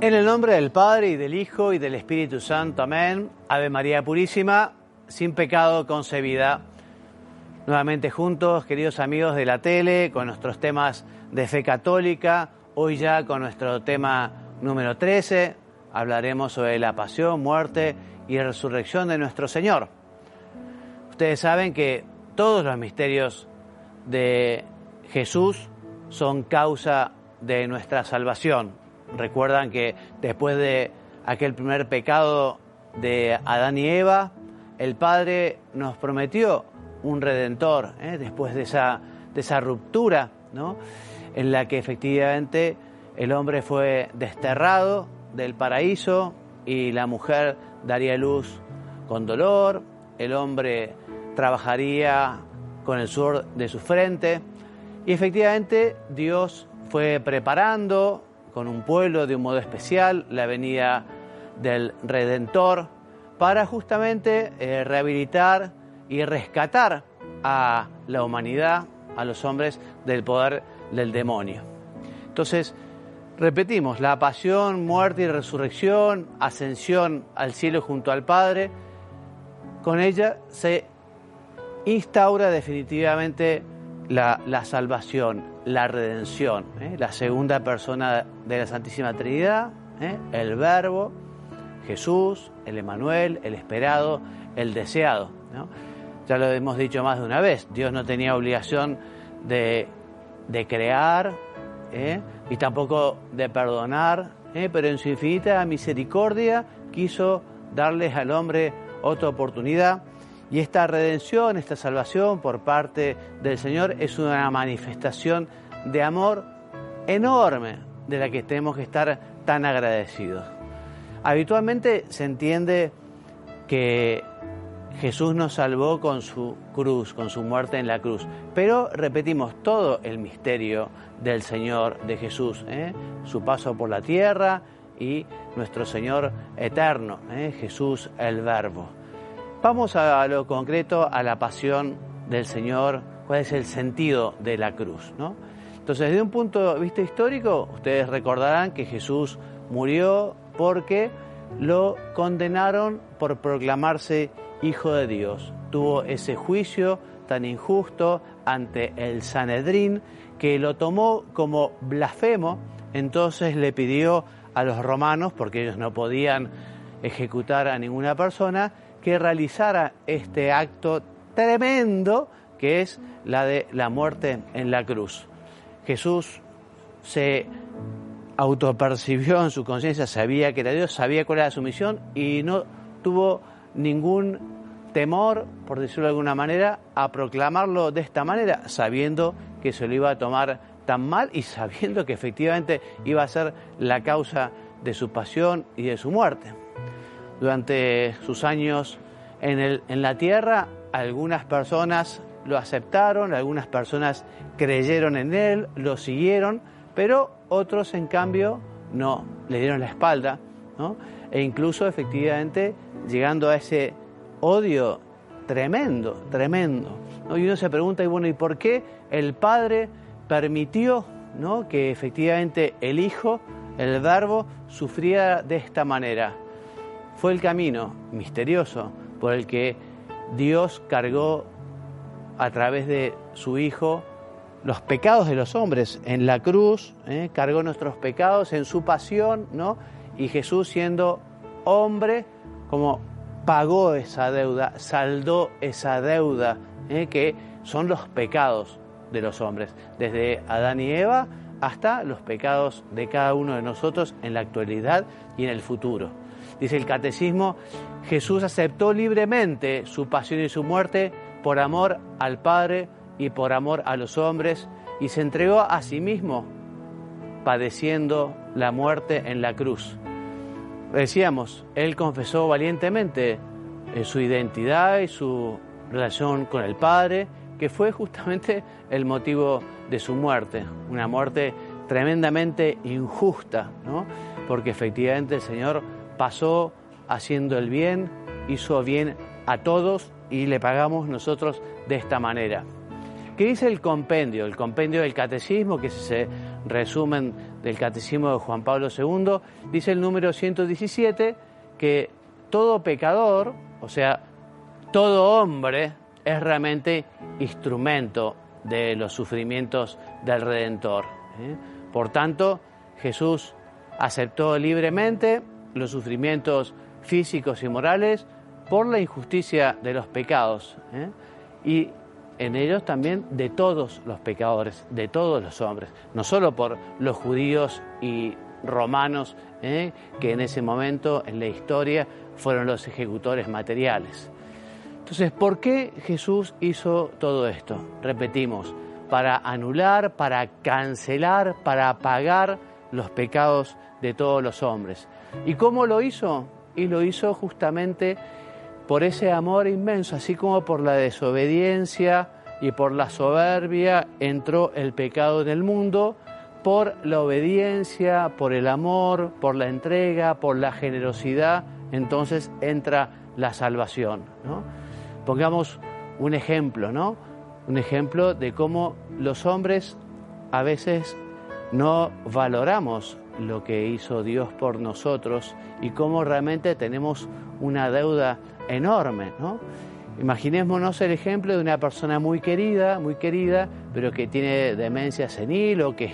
En el nombre del Padre, y del Hijo, y del Espíritu Santo. Amén. Ave María Purísima, sin pecado concebida. Nuevamente juntos, queridos amigos de la tele, con nuestros temas de fe católica. Hoy ya con nuestro tema número 13, hablaremos sobre la pasión, muerte y resurrección de nuestro Señor. Ustedes saben que todos los misterios de Jesús son causa de nuestra salvación. Recuerdan que después de aquel primer pecado de Adán y Eva, el Padre nos prometió un Redentor, después de esa ruptura, ¿no?, en la que efectivamente el hombre fue desterrado del paraíso y la mujer daría luz con dolor, el hombre trabajaría con el sudor de su frente y efectivamente Dios fue preparando con un pueblo de un modo especial la venida del Redentor para justamente rehabilitar y rescatar a la humanidad, a los hombres del poder del demonio. Entonces, repetimos, la pasión, muerte y resurrección, ascensión al cielo junto al Padre, con ella se instaura definitivamente la salvación, la redención, la segunda persona de la Santísima Trinidad, el Verbo, Jesús, el Emmanuel, el esperado, el deseado, ¿no? Ya lo hemos dicho más de una vez, Dios no tenía obligación de crear y tampoco de perdonar, pero en su infinita misericordia quiso darles al hombre otra oportunidad. Y esta redención, esta salvación por parte del Señor es una manifestación de amor enorme de la que tenemos que estar tan agradecidos. Habitualmente se entiende que Jesús nos salvó con su cruz, con su muerte en la cruz. Pero repetimos todo el misterio del Señor, de Jesús, su paso por la tierra y nuestro Señor eterno, Jesús el Verbo. Vamos a lo concreto, a la pasión del Señor, cuál es el sentido de la cruz, ¿no? Entonces, desde un punto de vista histórico, ustedes recordarán que Jesús murió porque lo condenaron por proclamarse Hijo de Dios. Tuvo ese juicio tan injusto ante el Sanedrín que lo tomó como blasfemo, entonces le pidió a los romanos, porque ellos no podían ejecutar a ninguna persona, que realizara este acto tremendo que es la de la muerte en la cruz. Jesús se autopercibió en su conciencia, sabía que era Dios, sabía cuál era su misión y no tuvo ningún temor, por decirlo de alguna manera, a proclamarlo de esta manera, sabiendo que se lo iba a tomar tan mal y sabiendo que efectivamente iba a ser la causa de su pasión y de su muerte. Durante sus años en la tierra, algunas personas lo aceptaron, algunas personas creyeron en él, lo siguieron, pero otros, en cambio, no, le dieron la espalda, ¿no? E incluso, efectivamente, llegando a ese odio tremendo, ¿no? Y uno se pregunta, y bueno, ¿y por qué el Padre permitió, ¿no?, que efectivamente el Hijo, el Verbo, sufriera de esta manera? Fue el camino misterioso por el que Dios cargó a través de su Hijo los pecados de los hombres. En la cruz cargó nuestros pecados en su pasión, ¿no? Y Jesús, siendo hombre, como pagó esa deuda, saldó esa deuda, que son los pecados de los hombres, desde Adán y Eva hasta los pecados de cada uno de nosotros en la actualidad y en el futuro. Dice el Catecismo, Jesús aceptó libremente su pasión y su muerte por amor al Padre y por amor a los hombres, y se entregó a sí mismo, padeciendo la muerte en la cruz. Decíamos, él confesó valientemente su identidad y su relación con el Padre, que fue justamente el motivo de su muerte, una muerte tremendamente injusta, ¿no? Porque efectivamente el Señor pasó haciendo el bien, hizo bien a todos y le pagamos nosotros de esta manera. ¿Qué dice el compendio? El compendio del catecismo, que es ese resumen del catecismo de Juan Pablo II, dice el número 117 que todo pecador, o sea, todo hombre, es realmente instrumento de los sufrimientos del Redentor. Por tanto, Jesús aceptó libremente los sufrimientos físicos y morales por la injusticia de los pecados, y en ellos también de todos los pecadores, de todos los hombres, no solo por los judíos y romanos, que en ese momento en la historia fueron los ejecutores materiales. Entonces, ¿por qué Jesús hizo todo esto? Repetimos, para anular, para cancelar, para apagar los pecados de todos los hombres. ¿Y cómo lo hizo? Y lo hizo justamente por ese amor inmenso, así como por la desobediencia y por la soberbia entró el pecado en el mundo, por la obediencia, por el amor, por la entrega, por la generosidad, entonces entra la salvación, ¿no? Pongamos un ejemplo, ¿no? Un ejemplo de cómo los hombres a veces no valoramos lo que hizo Dios por nosotros y cómo realmente tenemos una deuda enorme, ¿no? Imaginémonos el ejemplo de una persona muy querida, pero que tiene demencia senil o que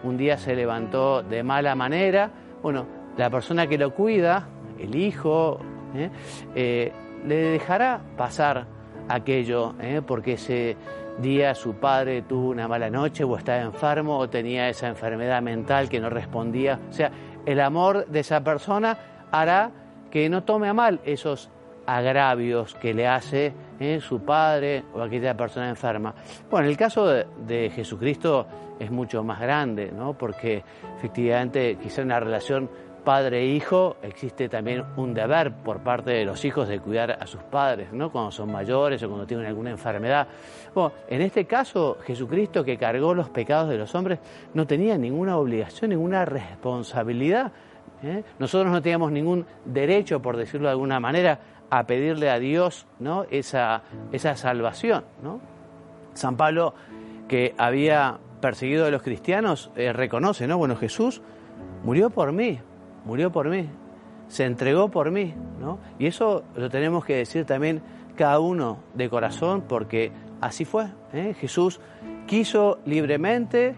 un día se levantó de mala manera. Bueno, la persona que lo cuida, el hijo, le dejará pasar aquello, porque ese día su padre tuvo una mala noche o estaba enfermo o tenía esa enfermedad mental que no respondía. O sea, el amor de esa persona hará que no tome a mal esos agravios que le hace su padre o aquella persona enferma. Bueno, el caso de Jesucristo es mucho más grande, ¿no? Porque efectivamente quizá en la relación padre-hijo existe también un deber por parte de los hijos de cuidar a sus padres, ¿no? Cuando son mayores o cuando tienen alguna enfermedad. Bueno, en este caso, Jesucristo, que cargó los pecados de los hombres, no tenía ninguna obligación, ninguna responsabilidad. Nosotros no teníamos ningún derecho, por decirlo de alguna manera, a pedirle a Dios, ¿no? esa salvación, ¿no? San Pablo, que había perseguido a los cristianos, reconoce, ¿no? Bueno, Jesús murió por mí, se entregó por mí, ¿no? Y eso lo tenemos que decir también cada uno de corazón, porque así fue, Jesús quiso libremente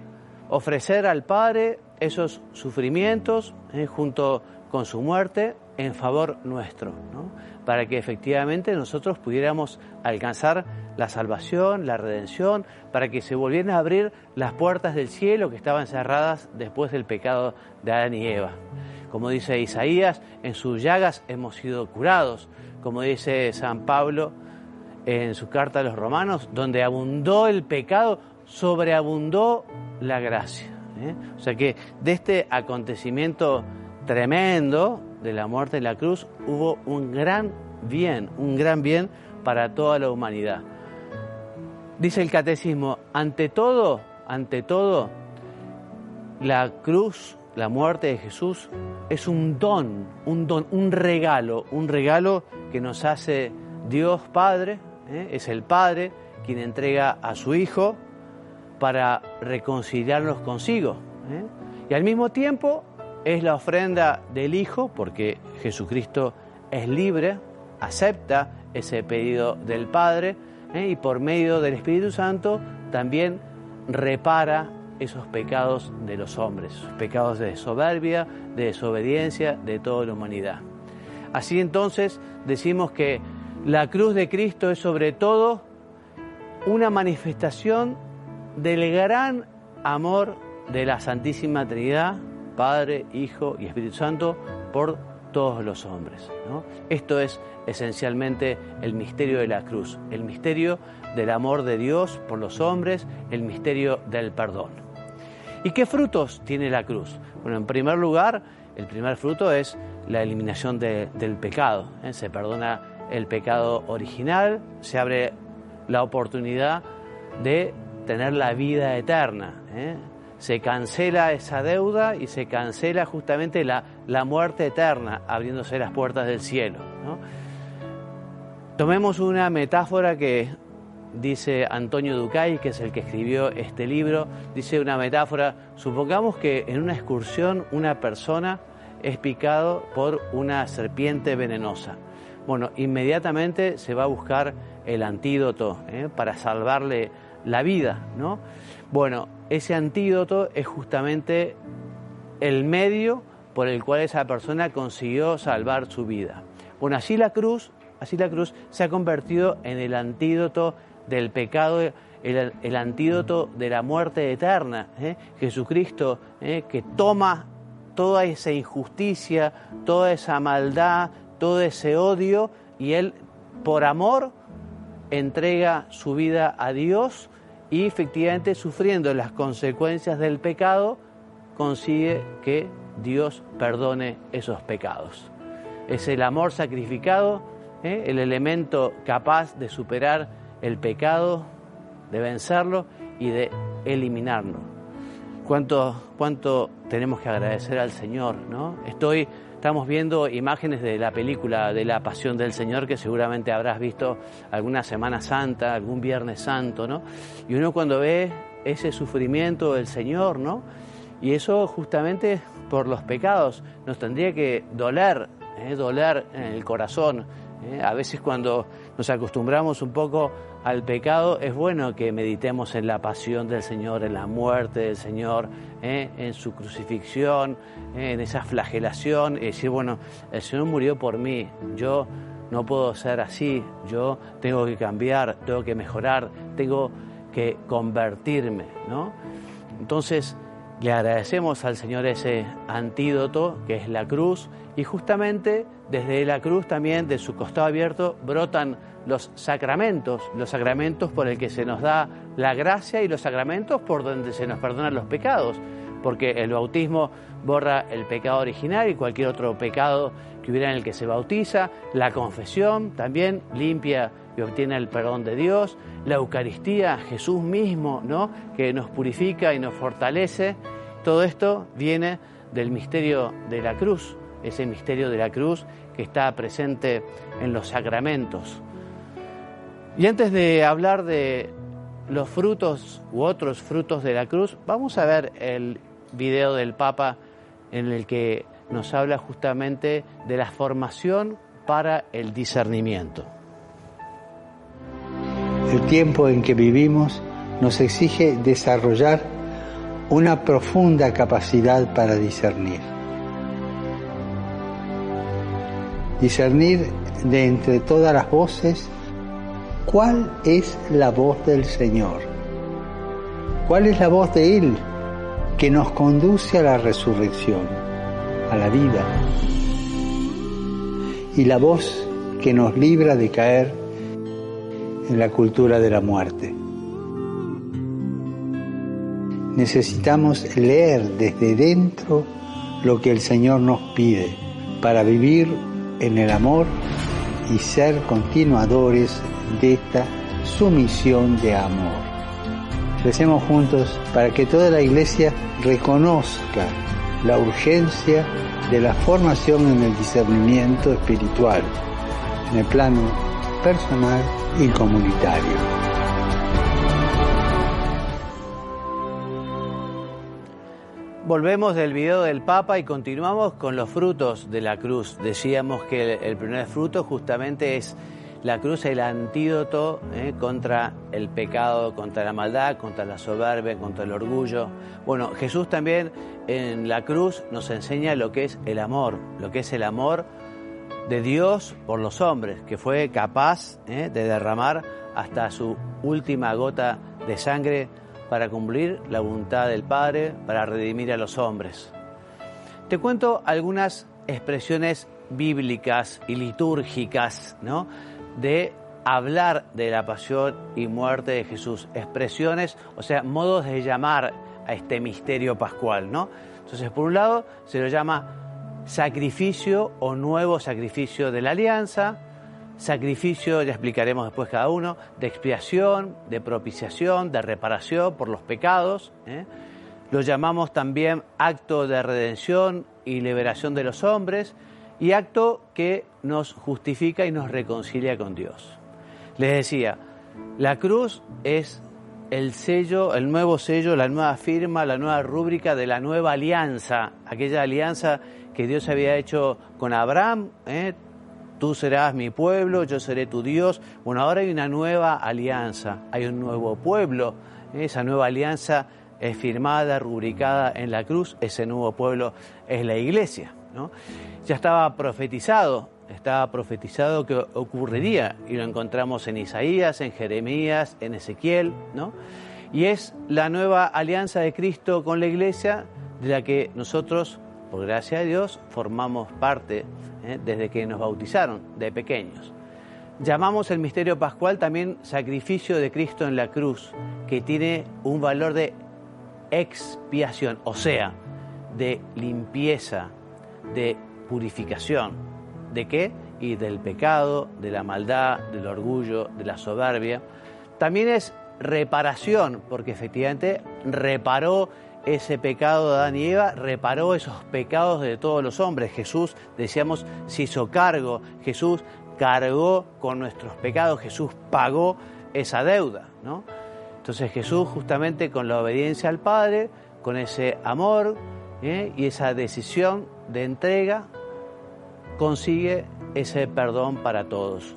ofrecer al Padre esos sufrimientos, junto con su muerte, en favor nuestro, ¿no? Para que efectivamente nosotros pudiéramos alcanzar la salvación, la redención, para que se volvieran a abrir las puertas del cielo que estaban cerradas después del pecado de Adán y Eva. Como dice Isaías, en sus llagas hemos sido curados. Como dice San Pablo en su carta a los Romanos, donde abundó el pecado, sobreabundó la gracia. O sea que de este acontecimiento tremendo de la muerte en la cruz hubo un gran bien para toda la humanidad. Dice el catecismo, ante todo, la cruz, la muerte de Jesús es un don, un regalo que nos hace Dios Padre, es el Padre quien entrega a su Hijo para reconciliarnos consigo, y al mismo tiempo es la ofrenda del Hijo, porque Jesucristo es libre, acepta ese pedido del Padre, y por medio del Espíritu Santo también repara esos pecados de los hombres, esos pecados de soberbia, de desobediencia de toda la humanidad. Así entonces decimos que la cruz de Cristo es sobre todo una manifestación del gran amor de la Santísima Trinidad, Padre, Hijo y Espíritu Santo, por todos los hombres, ¿no? Esto es esencialmente el misterio de la cruz, el misterio del amor de Dios por los hombres, el misterio del perdón. ¿Y qué frutos tiene la cruz? Bueno, en primer lugar, el primer fruto es la eliminación del pecado, Se perdona el pecado original, se abre la oportunidad de tener la vida eterna, Se cancela esa deuda y se cancela justamente la muerte eterna, abriéndose las puertas del cielo, ¿no? Tomemos una metáfora que dice Antonio Ducay, que es el que escribió este libro, dice una metáfora: supongamos que en una excursión una persona es picado por una serpiente venenosa. Bueno, inmediatamente se va a buscar el antídoto para salvarle la vida, ¿no? Bueno, ese antídoto es justamente el medio por el cual esa persona consiguió salvar su vida. Bueno, así la cruz se ha convertido en el antídoto del pecado, el antídoto de la muerte eterna. Jesucristo, que toma toda esa injusticia, toda esa maldad, todo ese odio, y Él, por amor, entrega su vida a Dios y efectivamente, sufriendo las consecuencias del pecado, consigue que Dios perdone esos pecados. Es el amor sacrificado, el elemento capaz de superar el pecado, de vencerlo y de eliminarlo. ¿Cuánto tenemos que agradecer al Señor, ¿no? Estamos viendo imágenes de la película de la Pasión del Señor, que seguramente habrás visto alguna Semana Santa, algún Viernes Santo, ¿no? Y uno cuando ve ese sufrimiento del Señor, ¿no? Y eso justamente por los pecados nos tendría que doler en el corazón. A veces cuando nos acostumbramos un poco al pecado, es bueno que meditemos en la pasión del Señor, en la muerte del Señor, en su crucifixión, en esa flagelación, y decir, bueno, el Señor murió por mí, yo no puedo ser así, yo tengo que cambiar, tengo que mejorar, tengo que convertirme, ¿no? Entonces, le agradecemos al Señor ese antídoto que es la cruz, y justamente desde la cruz también, de su costado abierto, brotan los sacramentos por el que se nos da la gracia y los sacramentos por donde se nos perdonan los pecados, porque el bautismo borra el pecado original y cualquier otro pecado que hubiera en el que se bautiza, la confesión también limpia y obtiene el perdón de Dios, la Eucaristía, Jesús mismo, ¿no?, que nos purifica y nos fortalece. Todo esto viene del misterio de la cruz, ese misterio de la cruz que está presente en los sacramentos. Y antes de hablar de los frutos u otros frutos de la cruz, vamos a ver el video del Papa en el que nos habla justamente de la formación para el discernimiento. El tiempo en que vivimos nos exige desarrollar una profunda capacidad para discernir. Discernir de entre todas las voces, ¿cuál es la voz del Señor? ¿Cuál es la voz de Él que nos conduce a la resurrección, a la vida? Y la voz que nos libra de caer en la cultura de la muerte. Necesitamos leer desde dentro lo que el Señor nos pide para vivir en el amor y ser continuadores de esta sumisión de amor. Recemos juntos para que toda la Iglesia reconozca la urgencia de la formación en el discernimiento espiritual, en el plano personal y comunitario. Volvemos del video del Papa y continuamos con los frutos de la cruz. Decíamos que el primer fruto justamente es la cruz, el antídoto contra el pecado, contra la maldad, contra la soberbia, contra el orgullo. Bueno, Jesús también en la cruz nos enseña lo que es el amor de Dios por los hombres, que fue capaz de derramar hasta su última gota de sangre para cumplir la voluntad del Padre, para redimir a los hombres. Te cuento algunas expresiones bíblicas y litúrgicas, ¿no?, de hablar de la pasión y muerte de Jesús. Expresiones, o sea, modos de llamar a este misterio pascual, ¿no? Entonces, por un lado, se lo llama sacrificio o nuevo sacrificio de la alianza, sacrificio, ya explicaremos después cada uno, de expiación, de propiciación, de reparación por los pecados. Lo llamamos también acto de redención y liberación de los hombres, y acto que nos justifica y nos reconcilia con Dios. Les decía, La cruz es el sello, el nuevo sello, la nueva firma, la nueva rúbrica de la nueva alianza, aquella alianza que Dios había hecho con Abraham, tú serás mi pueblo, yo seré tu Dios. Bueno, ahora hay una nueva alianza, hay un nuevo pueblo, esa nueva alianza es firmada, rubricada en la cruz, ese nuevo pueblo es la iglesia, ¿no? Ya estaba profetizado que ocurriría, y lo encontramos en Isaías, en Jeremías, en Ezequiel, ¿no? Y es la nueva alianza de Cristo con la iglesia, de la que nosotros, por gracia de Dios, formamos parte desde que nos bautizaron de pequeños. Llamamos el misterio pascual también sacrificio de Cristo en la cruz, que tiene un valor de expiación, o sea, de limpieza, de purificación. ¿De qué? Y del pecado, de la maldad, del orgullo, de la soberbia. También es reparación, porque efectivamente reparó ese pecado de Adán y Eva, reparó esos pecados de todos los hombres. Jesús, decíamos, se hizo cargo, Jesús cargó con nuestros pecados, Jesús pagó esa deuda, ¿no? Entonces Jesús, justamente con la obediencia al Padre, con ese amor y esa decisión de entrega, consigue ese perdón para todos.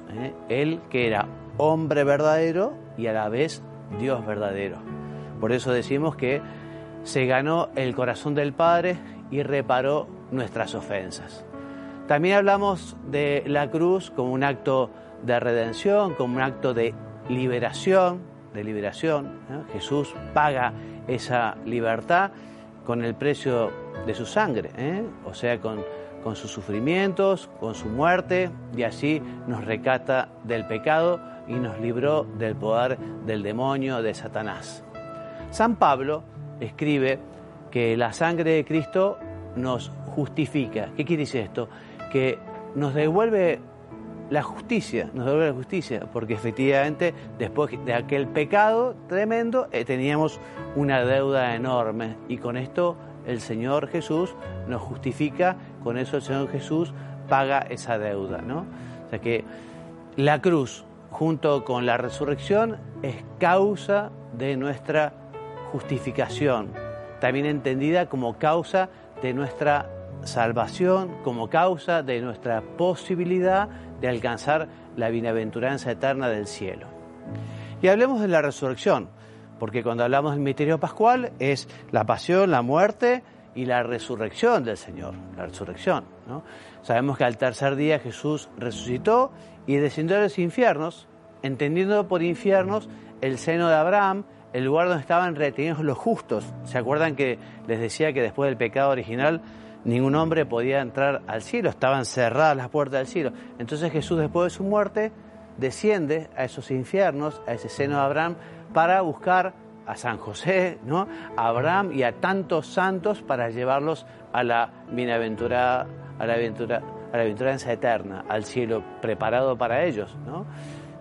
Él, que era hombre verdadero y a la vez Dios verdadero. Por eso decimos que se ganó el corazón del Padre y reparó nuestras ofensas. También hablamos de la cruz como un acto de redención, como un acto de liberación, ¿no? Jesús paga esa libertad con el precio de su sangre, o sea, con sus sufrimientos, con su muerte, y así nos rescata del pecado y nos libró del poder del demonio, de Satanás. San Pablo escribe que la sangre de Cristo nos justifica. ¿Qué quiere decir esto? Que nos devuelve la justicia, porque efectivamente después de aquel pecado tremendo teníamos una deuda enorme, y con esto el Señor Jesús nos justifica, con eso el Señor Jesús paga esa deuda, ¿no? O sea que la cruz, junto con la resurrección, es causa de nuestra justificación, también entendida como causa de nuestra salvación, como causa de nuestra posibilidad de alcanzar la bienaventuranza eterna del cielo. Y hablemos de la resurrección, porque cuando hablamos del misterio pascual es la pasión, la muerte y la resurrección del Señor, la resurrección, ¿no? Sabemos que al tercer día Jesús resucitó y descendió a los infiernos, entendiendo por infiernos el seno de Abraham, el lugar donde estaban retenidos los justos. ¿Se acuerdan que les decía que después del pecado original ningún hombre podía entrar al cielo? Estaban cerradas las puertas del cielo. Entonces Jesús, después de su muerte, desciende a esos infiernos, a ese seno de Abraham, para buscar a San José, ¿no?, a Abraham y a tantos santos, para llevarlos a la bienaventuranza eterna, al cielo preparado para ellos, ¿no?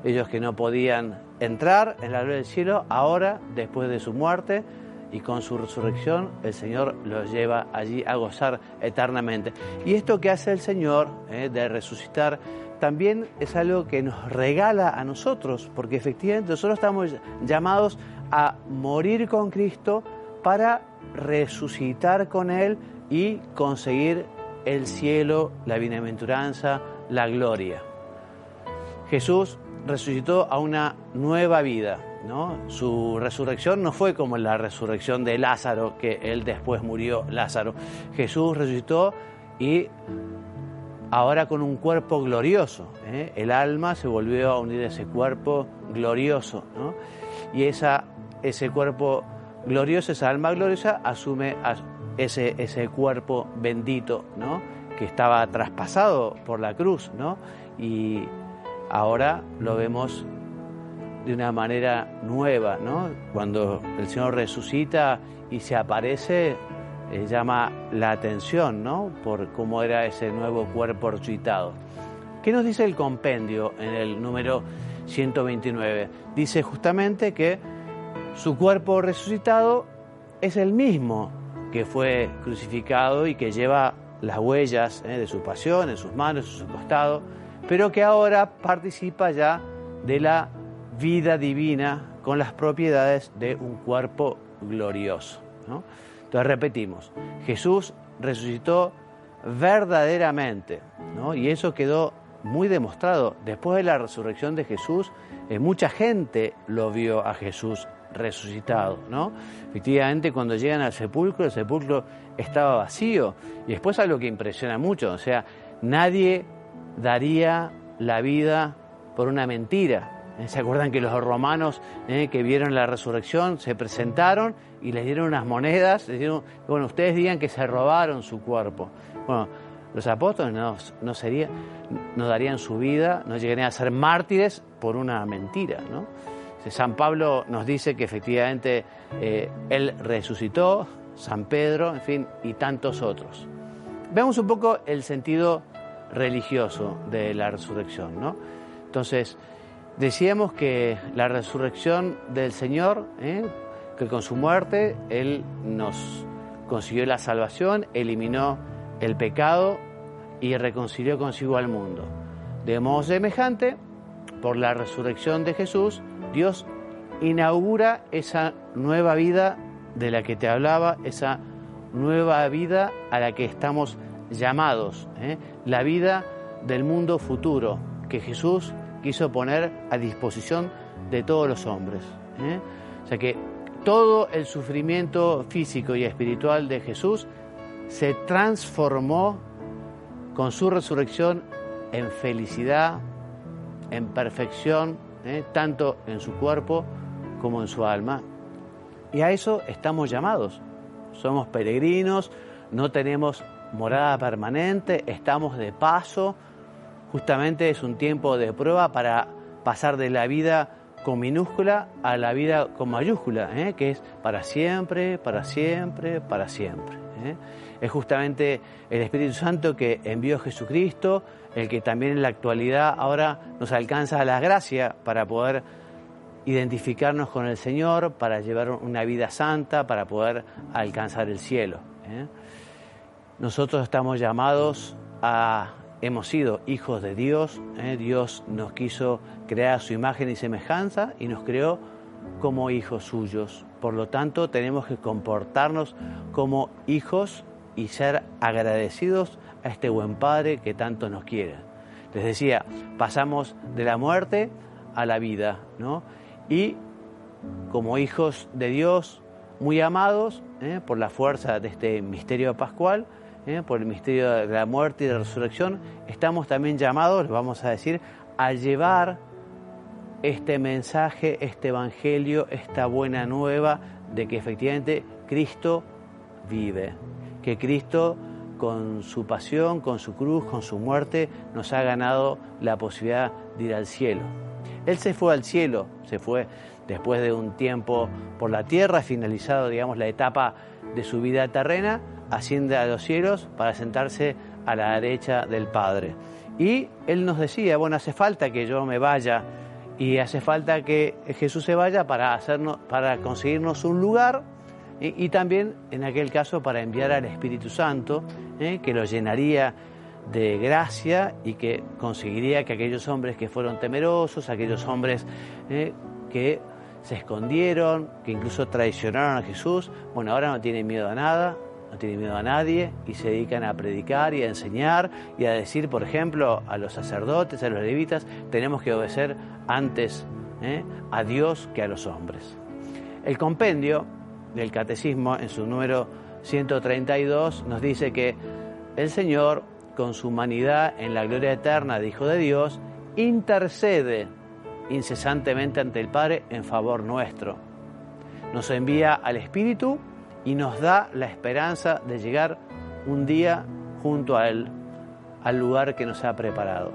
Ellos que no podían entrar en la gloria del cielo, ahora, después de su muerte y con su resurrección, el Señor los lleva allí a gozar eternamente. Y esto que hace el Señor, de resucitar, también es algo que nos regala a nosotros, porque efectivamente nosotros estamos llamados a morir con Cristo para resucitar con Él y conseguir el cielo, la bienaventuranza, la gloria. Jesús resucitó a una nueva vida, ¿no? Su resurrección no fue como la resurrección de Lázaro, que él después murió, Lázaro. Jesús resucitó y ahora con un cuerpo glorioso, el alma se volvió a unir a ese cuerpo glorioso, ¿no? Y ese cuerpo glorioso, esa alma gloriosa, asume ese cuerpo bendito, ¿no?, que estaba traspasado por la cruz, ¿no? Y ahora lo vemos de una manera nueva, ¿no? Cuando el Señor resucita y se aparece, llama la atención, ¿no?, por cómo era ese nuevo cuerpo resucitado. ¿Qué nos dice el compendio en el número 129? Dice justamente que su cuerpo resucitado es el mismo que fue crucificado y que lleva las huellas de su pasión en sus manos, en su costado, pero que ahora participa ya de la vida divina con las propiedades de un cuerpo glorioso, ¿no? Entonces repetimos, Jesús resucitó verdaderamente, ¿no? Y eso quedó muy demostrado. Después de la resurrección de Jesús, mucha gente lo vio a Jesús resucitado, ¿no? Efectivamente, cuando llegan al sepulcro, el sepulcro estaba vacío. Y después algo que impresiona mucho, o sea, nadie daría la vida por una mentira. ¿Se acuerdan que los romanos que vieron la resurrección se presentaron y les dieron unas monedas? Les dijeron, bueno, ustedes digan que se robaron su cuerpo. Bueno, los apóstoles no darían su vida, no llegarían a ser mártires por una mentira, ¿no? San Pablo nos dice que efectivamente él resucitó, San Pedro, en fin, y tantos otros. Veamos un poco el sentido religioso de la resurrección, ¿no? Entonces, decíamos que la resurrección del Señor, que con su muerte Él nos consiguió la salvación, eliminó el pecado y reconcilió consigo al mundo. De modo semejante, por la resurrección de Jesús, Dios inaugura esa nueva vida de la que te hablaba, esa nueva vida a la que estamos llamados, la vida del mundo futuro que Jesús quiso poner a disposición de todos los hombres. O sea que todo el sufrimiento físico y espiritual de Jesús se transformó con su resurrección en felicidad, en perfección, tanto en su cuerpo como en su alma. Y a eso estamos llamados. Somos peregrinos, no tenemos morada permanente, estamos de paso. Justamente es un tiempo de prueba para pasar de la vida con minúscula a la vida con mayúscula, que es para siempre, para siempre, para siempre. Es justamente el Espíritu Santo que envió Jesucristo, el que también en la actualidad ahora nos alcanza la gracia para poder identificarnos con el Señor, para llevar una vida santa, para poder alcanzar el cielo. Nosotros estamos llamados hemos sido hijos de Dios, Dios nos quiso crear a su imagen y semejanza y nos creó como hijos suyos. Por lo tanto, tenemos que comportarnos como hijos y ser agradecidos a este buen Padre que tanto nos quiere. Les decía, pasamos de la muerte a la vida, ¿no? Y como hijos de Dios, muy amados por la fuerza de este misterio pascual, por el misterio de la muerte y de la resurrección, estamos también llamados, les vamos a decir, a llevar este mensaje, este evangelio, esta buena nueva de que efectivamente Cristo vive, que Cristo con su pasión, con su cruz, con su muerte, nos ha ganado la posibilidad de ir al cielo. Él se fue al cielo, se fue después de un tiempo por la tierra, finalizado, digamos, la etapa de su vida terrena, asciende a los cielos para sentarse a la derecha del Padre. Y Él nos decía, bueno, hace falta que yo me vaya y hace falta que Jesús se vaya para conseguirnos un lugar y también, en aquel caso, para enviar al Espíritu Santo, que lo llenaría de gracia y que conseguiría que aquellos hombres que fueron temerosos, aquellos hombres que se escondieron, que incluso traicionaron a Jesús, bueno, ahora no tienen miedo a nada, no tienen miedo a nadie y se dedican a predicar y a enseñar y a decir, por ejemplo, a los sacerdotes, a los levitas, tenemos que obedecer antes a Dios que a los hombres. El compendio del Catecismo, en su número 132, nos dice que el Señor, con su humanidad en la gloria eterna de Hijo de Dios, intercede incesantemente ante el Padre en favor nuestro. Nos envía al Espíritu y nos da la esperanza de llegar un día junto a Él, al lugar que nos ha preparado.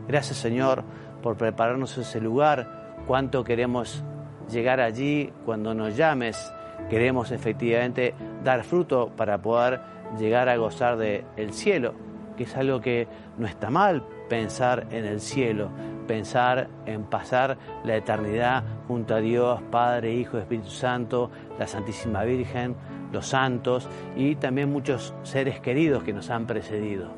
Gracias, Señor, por prepararnos ese lugar. Cuánto queremos llegar allí cuando nos llames. Queremos efectivamente dar fruto para poder llegar a gozar del cielo, que es algo que no está mal, pensar en el cielo, pensar en pasar la eternidad junto a Dios, Padre, Hijo, Espíritu Santo, la Santísima Virgen, los santos y también muchos seres queridos que nos han precedido.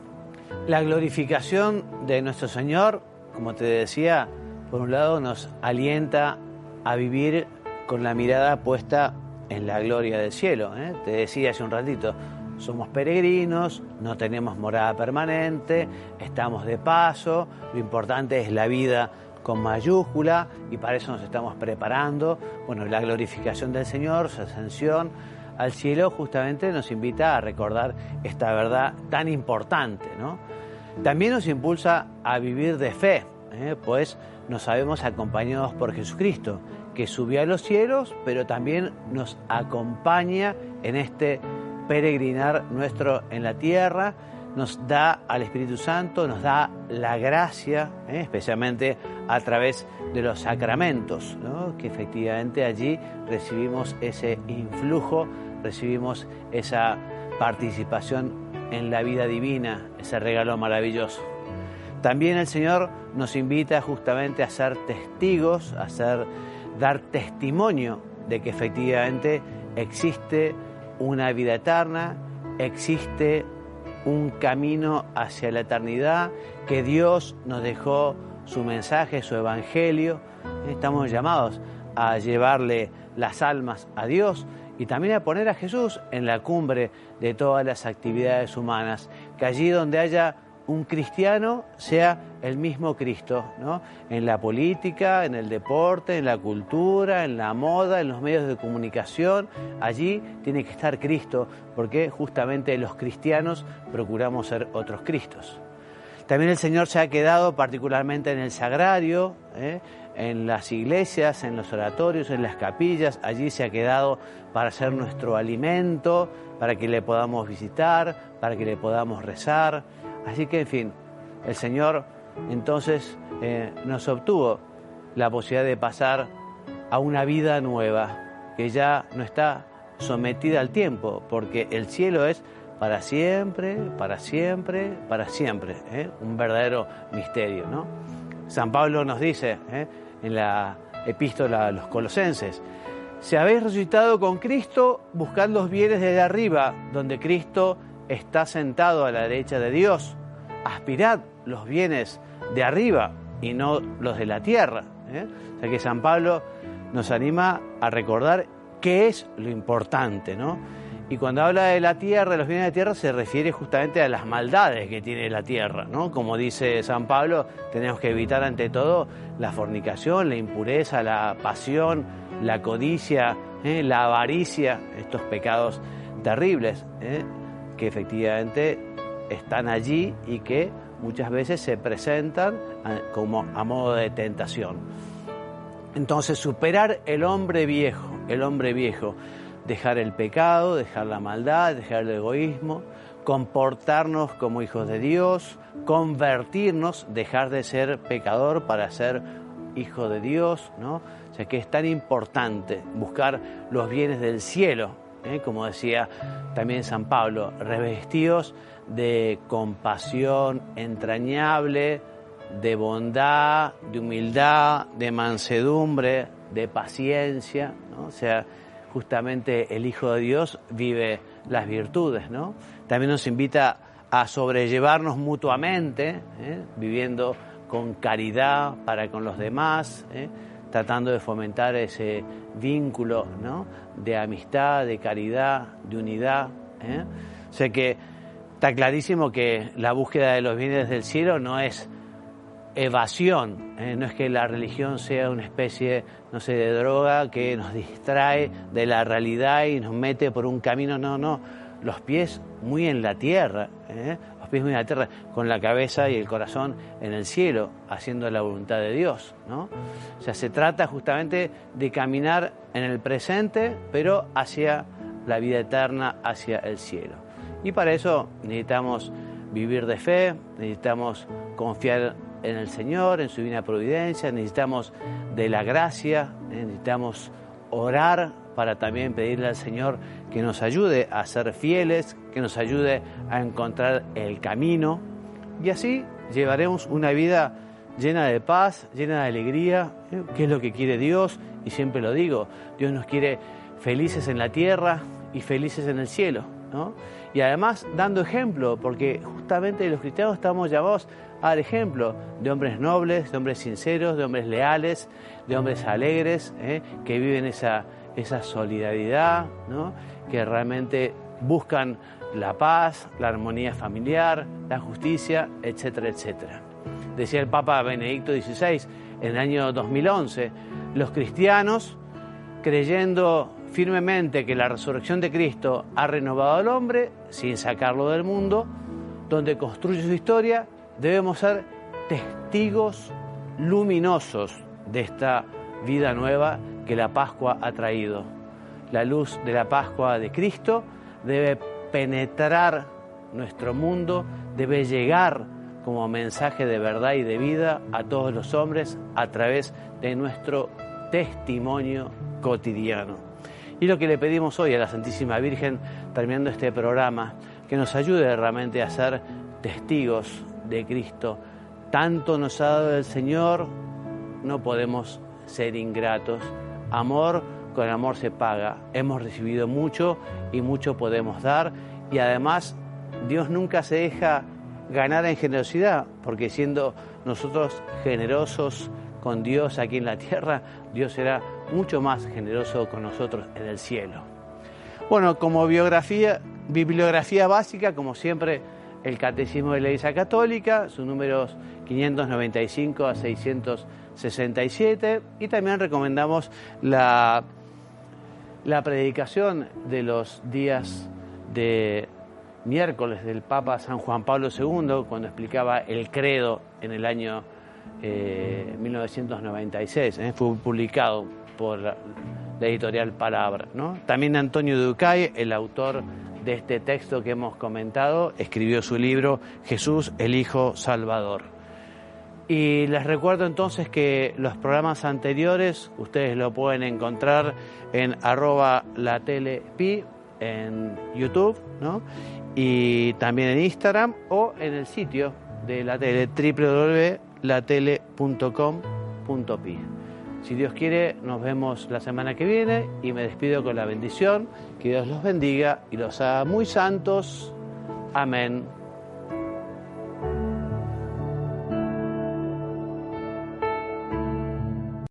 La glorificación de nuestro Señor, como te decía, Por un lado nos alienta a vivir con la mirada puesta en la gloria del cielo. Te decía hace un ratito, somos peregrinos, no tenemos morada permanente, estamos de paso, lo importante es la vida con mayúscula y para eso nos estamos preparando. Bueno, la glorificación del Señor, su ascensión al cielo justamente nos invita a recordar esta verdad tan importante, ¿no? También nos impulsa a vivir de fe, pues nos sabemos acompañados por Jesucristo, que subió a los cielos, pero también nos acompaña en este peregrinar nuestro en la tierra, nos da al Espíritu Santo, nos da la gracia, especialmente a través de los sacramentos, ¿no? Que efectivamente allí recibimos ese influjo, recibimos esa participación en la vida divina, ese regalo maravilloso. También el Señor nos invita justamente a ser testigos, dar testimonio de que efectivamente existe una vida eterna, existe un camino hacia la eternidad, que Dios nos dejó su mensaje, su evangelio. Estamos llamados a llevarle las almas a Dios y también a poner a Jesús en la cumbre de todas las actividades humanas, que allí donde haya un cristiano sea el mismo Cristo, ¿no? En la política, en el deporte, en la cultura, en la moda, en los medios de comunicación, allí tiene que estar Cristo, porque justamente los cristianos procuramos ser otros Cristos. También el Señor se ha quedado particularmente en el sagrario, en las iglesias, en los oratorios, en las capillas, allí se ha quedado para ser nuestro alimento, para que le podamos visitar, para que le podamos rezar. Así que, en fin, el Señor entonces nos obtuvo la posibilidad de pasar a una vida nueva, que ya no está sometida al tiempo, porque el cielo es para siempre, para siempre, para siempre, un verdadero misterio, ¿no? San Pablo nos dice en la epístola a los Colosenses: si habéis resucitado con Cristo, buscad los bienes de arriba, donde Cristo está sentado a la derecha de Dios. Aspirad los bienes de arriba y no los de la tierra. O sea que San Pablo nos anima a recordar qué es lo importante, ¿no? Y cuando habla de la tierra, de los bienes de la tierra, se refiere justamente a las maldades que tiene la tierra, ¿no? Como dice San Pablo, tenemos que evitar ante todo la fornicación, la impureza, la pasión, la codicia, la avaricia, estos pecados terribles, que efectivamente están allí y que muchas veces se presentan como a modo de tentación. Entonces, superar el hombre viejo, dejar el pecado, dejar la maldad, dejar el egoísmo, comportarnos como hijos de Dios, convertirnos, dejar de ser pecador para ser hijo de Dios, ¿no? O sea que es tan importante buscar los bienes del cielo, como decía también San Pablo, revestidos de compasión entrañable, de bondad, de humildad, de mansedumbre, de paciencia, ¿no? O sea, justamente el Hijo de Dios vive las virtudes, ¿no? También nos invita a sobrellevarnos mutuamente, viviendo con caridad para con los demás, tratando de fomentar ese vínculo, ¿no? De amistad, de caridad, de unidad. O sea que está clarísimo que la búsqueda de los bienes del cielo no es evasión, no es que la religión sea una especie, no sé, de droga que nos distrae de la realidad y nos mete por un camino, no, los pies muy en la tierra, los pies muy en la tierra, con la cabeza y el corazón en el cielo, haciendo la voluntad de Dios, ¿no? O sea, se trata justamente de caminar en el presente, pero hacia la vida eterna, hacia el cielo. Y para eso necesitamos vivir de fe, necesitamos confiar en el Señor, en su divina providencia, necesitamos de la gracia, necesitamos orar para también pedirle al Señor que nos ayude a ser fieles, que nos ayude a encontrar el camino, y así llevaremos una vida llena de paz, llena de alegría, que es lo que quiere Dios, y siempre lo digo, Dios nos quiere felices en la tierra y felices en el cielo. ¿no? Y además dando ejemplo, porque justamente los cristianos estamos llamados a dar ejemplo de hombres nobles, de hombres sinceros, de hombres leales, de hombres alegres, que viven esa solidaridad, ¿no? Que realmente buscan la paz, la armonía familiar, la justicia, etcétera, etcétera. Decía el Papa Benedicto XVI en el año 2011, los cristianos, creyendo firmemente que la resurrección de Cristo ha renovado al hombre, sin sacarlo del mundo, donde construye su historia, debemos ser testigos luminosos de esta vida nueva que la Pascua ha traído. La luz de la Pascua de Cristo debe penetrar nuestro mundo, debe llegar como mensaje de verdad y de vida a todos los hombres a través de nuestro testimonio cotidiano. Y lo que le pedimos hoy a la Santísima Virgen, terminando este programa, que nos ayude realmente a ser testigos de Cristo. Tanto nos ha dado el Señor, no podemos ser ingratos. Amor con amor se paga. Hemos recibido mucho y mucho podemos dar. Y además, Dios nunca se deja ganar en generosidad, porque siendo nosotros generosos con Dios aquí en la tierra, Dios será mucho más generoso con nosotros en el cielo. Bueno, como bibliografía básica, como siempre, el Catecismo de la Iglesia Católica, sus números 595 a 667, y también recomendamos la predicación de los días de miércoles del Papa San Juan Pablo II, cuando explicaba el credo en el año 1996, fue publicado por la editorial Palabra, ¿no? También Antonio Ducay, el autor de este texto que hemos comentado, escribió su libro Jesús, el Hijo Salvador. Y les recuerdo entonces que los programas anteriores ustedes lo pueden encontrar en @latelep en YouTube, ¿no? Y también en Instagram o en el sitio de la tele, www.latele.com.pi. Si Dios quiere, nos vemos la semana que viene y me despido con la bendición. Que Dios los bendiga y los haga muy santos. Amén.